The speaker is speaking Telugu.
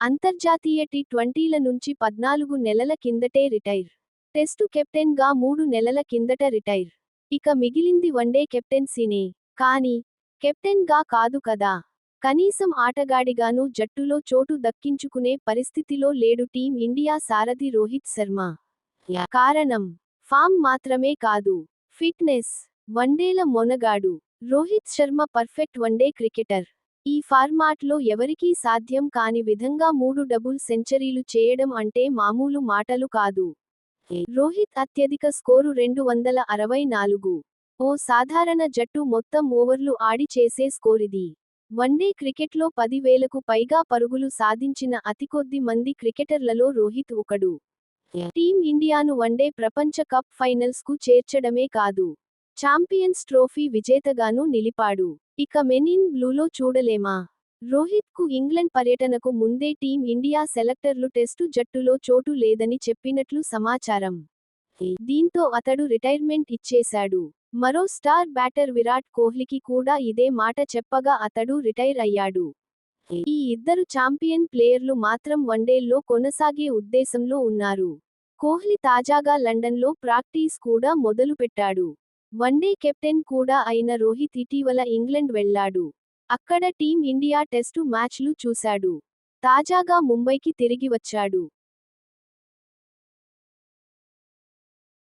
అంతర్జాతీయ టీ20ల నుంచి 14 నెలల కిందటే రిటైర్. టెస్టు కెప్టెన్గా 3 నెలల కిందట రిటైర్. ఇక మిగిలింది వన్డే కెప్టెన్సీనే. కానీ, కెప్టెన్గా కాదు కదా. కనీసం ఆటగాడిగానూ జట్టులో చోటు దక్కించుకునే పరిస్థితిలో లేడు టీం ఇండియా సారథి రోహిత్ శర్మ. కారణం, ఫామ్ మాత్రమే కాదు, ఫిట్నెస్. వన్డేల మొనగాడు Rohit Sharma perfect one day cricketer. ఈ ఫార్మాట్లో ఎవరికీ సాధ్యం కాని విధంగా 3 డబుల్ సెంచరీలు చేయడం అంటే మామూలు మాటలు కాదు. రోహిత్ అత్యధిక స్కోరు 264. ఓ సాధారణ జట్టు మొత్తం ఓవర్లు ఆడి చేసే స్కోరిది. వన్డే క్రికెట్లో 10,000కు పైగా పరుగులు సాధించిన అతికొద్ది మంది క్రికెటర్లలో రోహిత్ ఒకడు. టీం ఇండియాను వన్డే ప్రపంచ కప్ ఫైనల్స్కు చేర్చడమే కాదు, ఛాంపియన్స్ ట్రోఫీ విజేతగానూ నిలిపాడు. ఇక మెన్ ఇన్ బ్లూలో చూడలేమా? రోహిత్కు ఇంగ్లండ్ పర్యటనకు ముందే టీం ఇండియా సెలెక్టర్లు టెస్టు జట్టులో చోటు లేదని చెప్పినట్లు సమాచారం. దీంతో అతడు రిటైర్మెంట్ ఇచ్చేశాడు. మరో స్టార్ బ్యాటర్ విరాట్ కోహ్లీకి కూడా ఇదే మాట చెప్పగా అతడూ రిటైర్ అయ్యాడు. ఈ ఇద్దరు ఛాంపియన్ ప్లేయర్లు మాత్రం వన్డేల్లో కొనసాగే ఉద్దేశంలో ఉన్నారు. కోహ్లీ తాజాగా లండన్లో ప్రాక్టీస్ కూడా మొదలుపెట్టాడు. వన్డే కెప్టెన్ కూడా అయిన రోహిత్ ఇటీవల ఇంగ్లండ్ వెళ్లాడు. అక్కడ టీం ఇండియా టెస్టు మ్యాచ్లు చూశాడు. తాజాగా ముంబైకి తిరిగి వచ్చాడు.